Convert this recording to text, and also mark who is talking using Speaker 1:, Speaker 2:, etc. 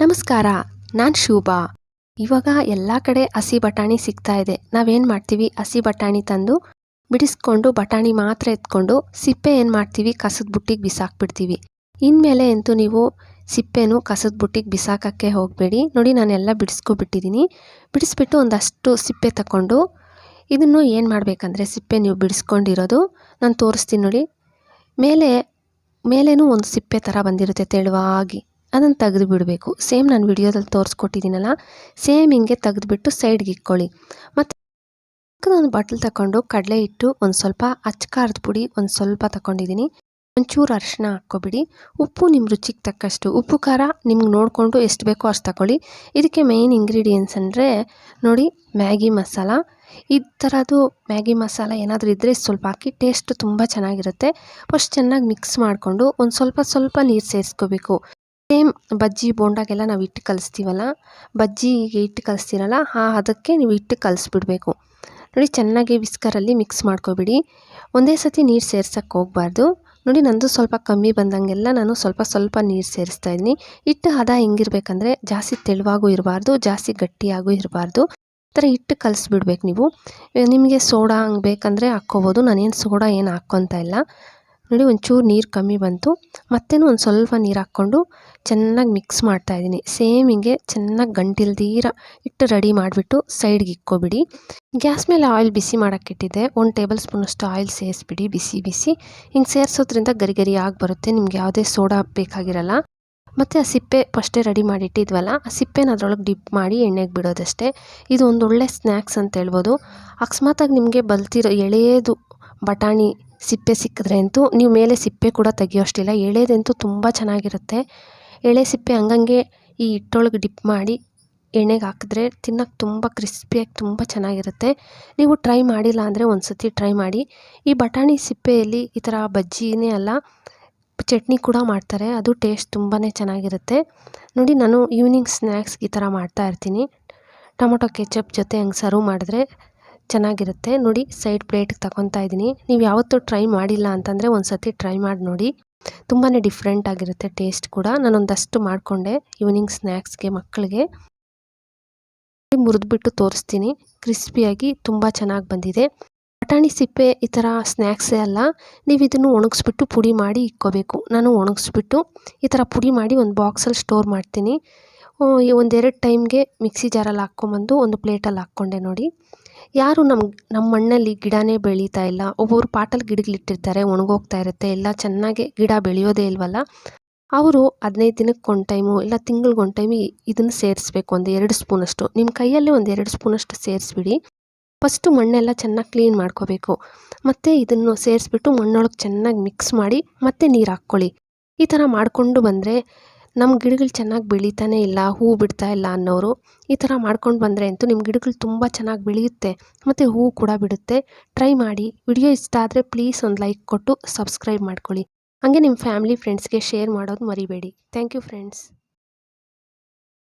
Speaker 1: ನಮಸ್ಕಾರ, ನಾನು ಶೋಭಾ. ಇವಾಗ ಎಲ್ಲ ಕಡೆ ಹಸಿ ಬಟಾಣಿ ಸಿಗ್ತಾ ಇದೆ. ನಾವೇನು ಮಾಡ್ತೀವಿ, ಹಸಿ ಬಟಾಣಿ ತಂದು ಬಿಡಿಸ್ಕೊಂಡು ಬಟಾಣಿ ಮಾತ್ರ ಎತ್ಕೊಂಡು ಸಿಪ್ಪೆ ಏನು ಮಾಡ್ತೀವಿ, ಕಸದ ಬುಟ್ಟಿಗೆ ಬಿಸಾಕ್ಬಿಡ್ತೀವಿ. ಇನ್ಮೇಲೆ ಅಂತೂ ನೀವು ಸಿಪ್ಪೆನೂ ಕಸದ ಬುಟ್ಟಿಗೆ ಬಿಸಾಕೋಕ್ಕೆ ಹೋಗಬೇಡಿ. ನೋಡಿ, ನಾನೆಲ್ಲ ಬಿಡಿಸ್ಕೊಬಿಟ್ಟಿದ್ದೀನಿ. ಬಿಡಿಸ್ಬಿಟ್ಟು ಒಂದಷ್ಟು ಸಿಪ್ಪೆ ತಗೊಂಡು ಇದನ್ನು ಏನು ಮಾಡಬೇಕಂದ್ರೆ, ಸಿಪ್ಪೆ ನೀವು ಬಿಡಿಸ್ಕೊಂಡಿರೋದು ನಾನು ತೋರಿಸ್ತೀನಿ ನೋಡಿ. ಮೇಲೇನೂ ಒಂದು ಸಿಪ್ಪೆ ಥರ ಬಂದಿರುತ್ತೆ ತೆಳುವಾಗಿ, ಅದನ್ನು ತೆಗೆದು ಬಿಡಬೇಕು. ಸೇಮ್ ನಾನು ವಿಡಿಯೋದಲ್ಲಿ ತೋರಿಸ್ಕೊಟ್ಟಿದ್ದೀನಲ್ಲ, ಸೇಮ್ ಹಿಂಗೆ ತೆಗೆದುಬಿಟ್ಟು ಸೈಡ್ಗೆ ಇಕ್ಕೊಳ್ಳಿ. ಮತ್ತು ಒಂದು ಬಟ್ಲು ತಗೊಂಡು ಕಡಲೆ ಹಿಟ್ಟು, ಒಂದು ಸ್ವಲ್ಪ ಅಚ್ಚಕಾರದ ಪುಡಿ ಒಂದು ಸ್ವಲ್ಪ ತಗೊಂಡಿದ್ದೀನಿ, ಒಂಚೂರು ಅರಿಶಿನ ಹಾಕ್ಕೊಬಿಡಿ. ಉಪ್ಪು ನಿಮ್ಮ ರುಚಿಗೆ ತಕ್ಕಷ್ಟು, ಉಪ್ಪು ಖಾರ ನಿಮ್ಗೆ ನೋಡಿಕೊಂಡು ಎಷ್ಟು ಬೇಕೋ ಅಷ್ಟು ತಗೊಳ್ಳಿ. ಇದಕ್ಕೆ ಮೇಯ್ನ್ ಇಂಗ್ರೀಡಿಯೆಂಟ್ಸ್ ಅಂದರೆ ನೋಡಿ, ಮ್ಯಾಗಿ ಮಸಾಲ. ಈ ಥರದ್ದು ಮ್ಯಾಗಿ ಮಸಾಲ ಏನಾದರೂ ಇದ್ದರೆ ಸ್ವಲ್ಪ ಹಾಕಿ, ಟೇಸ್ಟ್ ತುಂಬ ಚೆನ್ನಾಗಿರುತ್ತೆ. ಫಸ್ಟ್ ಚೆನ್ನಾಗಿ ಮಿಕ್ಸ್ ಮಾಡಿಕೊಂಡು ಒಂದು ಸ್ವಲ್ಪ ನೀರು ಸೇರಿಸ್ಕೋಬೇಕು. ಸೇಮ್ ಬಜ್ಜಿ ಬೋಂಡಾಗೆಲ್ಲ ನಾವು ಹಿಟ್ಟು ಕಲಿಸ್ತೀವಲ್ಲ, ಬಜ್ಜಿಗೆ ಹಿಟ್ಟು ಕಲಿಸ್ತೀರಲ್ಲ, ಅದಕ್ಕೆ ನೀವು ಹಿಟ್ಟು ಕಲಿಸ್ಬಿಡ್ಬೇಕು. ನೋಡಿ, ಚೆನ್ನಾಗಿ ವಿಸ್ಕರಲ್ಲಿ ಮಿಕ್ಸ್ ಮಾಡ್ಕೊಬಿಡಿ. ಒಂದೇ ಸತಿ ನೀರು ಸೇರ್ಸೋಕ್ಕೆ ಹೋಗಬಾರ್ದು. ನೋಡಿ, ನಂದು ಸ್ವಲ್ಪ ಕಮ್ಮಿ ಬಂದಂಗೆಲ್ಲ ನಾನು ಸ್ವಲ್ಪ ನೀರು ಸೇರಿಸ್ತಾ ಇದ್ದೀನಿ. ಹಿಟ್ಟು ಹದ ಹೆಂಗಿರ್ಬೇಕಂದ್ರೆ, ಜಾಸ್ತಿ ತೆಳುವಾಗೂ ಇರಬಾರ್ದು, ಜಾಸ್ತಿ ಗಟ್ಟಿಯಾಗೂ ಇರಬಾರ್ದು. ಈ ಥರ ಹಿಟ್ಟು ಕಲಿಸ್ಬಿಡ್ಬೇಕು ನೀವು. ನಿಮಗೆ ಸೋಡಾ ಹಂಗೆ ಬೇಕಂದರೆ ಹಾಕ್ಕೋಬೋದು. ನಾನೇನು ಸೋಡಾ ಏನು ಹಾಕ್ಕೊತಾ ಇಲ್ಲ. ನೋಡಿ, ಒಂಚೂರು ನೀರು ಕಮ್ಮಿ ಬಂತು. ಮತ್ತೇನು ಒಂದು ಸ್ವಲ್ಪ ನೀರು ಹಾಕ್ಕೊಂಡು ಚೆನ್ನಾಗಿ ಮಿಕ್ಸ್ ಮಾಡ್ತಾಯಿದ್ದೀನಿ. ಸೇಮ್ ಹಿಂಗೆ ಚೆನ್ನಾಗಿ ಗಂಟಿಲ್ದೀರ ಹಿಟ್ಟು ರೆಡಿ ಮಾಡಿಬಿಟ್ಟು ಸೈಡ್ಗೆ ಇಕ್ಕೊಬಿಡಿ. ಗ್ಯಾಸ್ ಮೇಲೆ ಆಯಿಲ್ ಬಿಸಿ ಮಾಡೋಕ್ಕಿಟ್ಟಿದ್ದೆ. 1 ಟೇಬಲ್ ಸ್ಪೂನಷ್ಟು ಆಯಿಲ್ ಸೇರಿಸ್ಬಿಡಿ, ಬಿಸಿ ಹಿಂಗೆ ಸೇರಿಸೋದ್ರಿಂದ ಗರಿ ಆಗಿ ಬರುತ್ತೆ. ನಿಮ್ಗೆ ಯಾವುದೇ ಸೋಡಾ ಬೇಕಾಗಿರಲ್ಲ. ಮತ್ತು ಆ ಸಿಪ್ಪೆ ಫಸ್ಟೇ ರೆಡಿ ಮಾಡಿ ಇಟ್ಟಿದ್ವಲ್ಲ, ಆ ಸಿಪ್ಪೆನ ಅದರೊಳಗೆ ಡಿಪ್ ಮಾಡಿ ಎಣ್ಣೆಗೆ ಬಿಡೋದಷ್ಟೇ. ಇದು ಒಂದು ಒಳ್ಳೆ ಸ್ನ್ಯಾಕ್ಸ್ ಅಂತ ಹೇಳ್ಬೋದು. ಅಕಸ್ಮಾತಾಗಿ ನಿಮಗೆ ಬಲ್ತಿರೋ ಎಳೆಯದು ಬಟಾಣಿ ಸಿಪ್ಪೆ ಸಿಕ್ಕಿದ್ರೆ ಅಂತೂ ನೀವು ಮೇಲೆ ಸಿಪ್ಪೆ ಕೂಡ ತೆಗಿಯೋಷ್ಟಿಲ್ಲ. ಎಳೆದಂತೂ ತುಂಬ ಚೆನ್ನಾಗಿರುತ್ತೆ. ಎಳೆ ಸಿಪ್ಪೆ ಹಂಗಂಗೆ ಈ ಹಿಟ್ಟೊಳಗೆ ಡಿಪ್ ಮಾಡಿ ಎಣ್ಣೆಗೆ ಹಾಕಿದ್ರೆ ತಿನ್ನೋಕ್ಕೆ ತುಂಬ ಕ್ರಿಸ್ಪಿಯಾಗಿ ತುಂಬ ಚೆನ್ನಾಗಿರುತ್ತೆ. ನೀವು ಟ್ರೈ ಮಾಡಿಲ್ಲ ಅಂದರೆ ಒಂದು ಸತಿ ಟ್ರೈ ಮಾಡಿ. ಈ ಬಟಾಣಿ ಸಿಪ್ಪೆಯಲ್ಲಿ ಈ ಥರ ಬಜ್ಜಿನೇ ಅಲ್ಲ, ಚಟ್ನಿ ಕೂಡ ಮಾಡ್ತಾರೆ. ಅದು ಟೇಸ್ಟ್ ತುಂಬಾ ಚೆನ್ನಾಗಿರುತ್ತೆ. ನೋಡಿ, ನಾನು ಈವ್ನಿಂಗ್ ಸ್ನ್ಯಾಕ್ಸ್ಗೆ ಈ ಥರ ಮಾಡ್ತಾಯಿರ್ತೀನಿ. ಟೊಮೊಟೊ ಕೆಚಪ್ ಜೊತೆ ಹಂಗೆ ಸರ್ವ್ ಮಾಡಿದ್ರೆ ಚೆನ್ನಾಗಿರುತ್ತೆ. ನೋಡಿ, ಸೈಡ್ ಪ್ಲೇಟ್ಗೆ ತಗೊತಾ ಇದ್ದೀನಿ. ನೀವು ಯಾವತ್ತೂ ಟ್ರೈ ಮಾಡಿಲ್ಲ ಅಂತಂದರೆ ಒಂದು ಸತಿ ಟ್ರೈ ಮಾಡಿ ನೋಡಿ. ತುಂಬಾ ಡಿಫ್ರೆಂಟ್ ಆಗಿರುತ್ತೆ ಟೇಸ್ಟ್ ಕೂಡ. ನಾನೊಂದಷ್ಟು ಮಾಡಿಕೊಂಡೆ ಈವ್ನಿಂಗ್ ಸ್ನ್ಯಾಕ್ಸ್ಗೆ ಮಕ್ಕಳಿಗೆ. ಮುರಿದ್ಬಿಟ್ಟು ತೋರಿಸ್ತೀನಿ. ಕ್ರಿಸ್ಪಿಯಾಗಿ ತುಂಬ ಚೆನ್ನಾಗಿ ಬಂದಿದೆ. ಬಟಾಣಿ ಸಿಪ್ಪೆ ಈ ಥರ ಸ್ನ್ಯಾಕ್ಸೇ ಅಲ್ಲ, ನೀವು ಇದನ್ನು ಒಣಗಿಸ್ಬಿಟ್ಟು ಪುಡಿ ಮಾಡಿ ಇಕ್ಕೋಬೇಕು. ನಾನು ಒಣಗಿಸ್ಬಿಟ್ಟು ಈ ಥರ ಪುಡಿ ಮಾಡಿ ಒಂದು ಬಾಕ್ಸಲ್ಲಿ ಸ್ಟೋರ್ ಮಾಡ್ತೀನಿ. ಒಂದೆರಡು ಟೈಮ್ಗೆ ಮಿಕ್ಸಿ ಜಾರಲ್ಲಿ ಹಾಕ್ಕೊಂಬಂದು ಒಂದು ಪ್ಲೇಟಲ್ಲಿ ಹಾಕ್ಕೊಂಡೆ. ನೋಡಿ, ಯಾರು ನಮ್ಮ ಮಣ್ಣಲ್ಲಿ ಗಿಡನೇ ಬೆಳೀತಾ ಇಲ್ಲ. ಒಬ್ಬೊಬ್ರು ಪಾಟಲ್ಲಿ ಗಿಡಗಳಿಟ್ಟಿರ್ತಾರೆ, ಒಣಗೋಗ್ತಾ ಇರುತ್ತೆ, ಎಲ್ಲ ಚೆನ್ನಾಗಿ ಗಿಡ ಬೆಳೆಯೋದೇ ಇಲ್ವಲ್ಲ. ಅವರು 15 ದಿನಕ್ಕೆ ಒಂದು ಟೈಮು ಇಲ್ಲ ತಿಂಗಳಿಗೆ ಒಂದು ಟೈಮು ಇದನ್ನು ಸೇರಿಸ್ಬೇಕು. ಒಂದು 2 ಸ್ಪೂನಷ್ಟು ನಿಮ್ಮ ಕೈಯಲ್ಲೇ ಒಂದು 2 ಸ್ಪೂನಷ್ಟು ಸೇರಿಸ್ಬಿಡಿ. ಫಸ್ಟು ಮಣ್ಣೆಲ್ಲ ಚೆನ್ನಾಗಿ ಕ್ಲೀನ್ ಮಾಡ್ಕೋಬೇಕು. ಮತ್ತು ಇದನ್ನು ಸೇರಿಸ್ಬಿಟ್ಟು ಮಣ್ಣೊಳಗೆ ಚೆನ್ನಾಗಿ ಮಿಕ್ಸ್ ಮಾಡಿ ಮತ್ತೆ ನೀರು ಹಾಕ್ಕೊಳ್ಳಿ. ಈ ಥರ ಮಾಡಿಕೊಂಡು ಬಂದರೆ ನಮ್ಮ ಗಿಡಗಳು ಚೆನ್ನಾಗಿ ಬೆಳೀತಾನೆ ಇಲ್ಲ, ಹೂ ಬಿಡ್ತಾ ಇಲ್ಲ ಅನ್ನೋರು ಈ ಥರ ಮಾಡ್ಕೊಂಡು ಬಂದರೆ ಅಂತೂ ನಿಮ್ಮ ಗಿಡಗಳು ತುಂಬ ಚೆನ್ನಾಗಿ ಬೆಳೆಯುತ್ತೆ ಮತ್ತು ಹೂ ಕೂಡ ಬಿಡುತ್ತೆ. ಟ್ರೈ ಮಾಡಿ. ವಿಡಿಯೋ ಇಷ್ಟ ಆದರೆ ಪ್ಲೀಸ್ ಒಂದು ಲೈಕ್ ಕೊಟ್ಟು ಸಬ್ಸ್ಕ್ರೈಬ್ ಮಾಡ್ಕೊಳ್ಳಿ. ಹಾಗೆ ನಿಮ್ಮ ಫ್ಯಾಮಿಲಿ ಫ್ರೆಂಡ್ಸ್ಗೆ ಶೇರ್ ಮಾಡೋದು ಮರಿಬೇಡಿ. Thank you friends.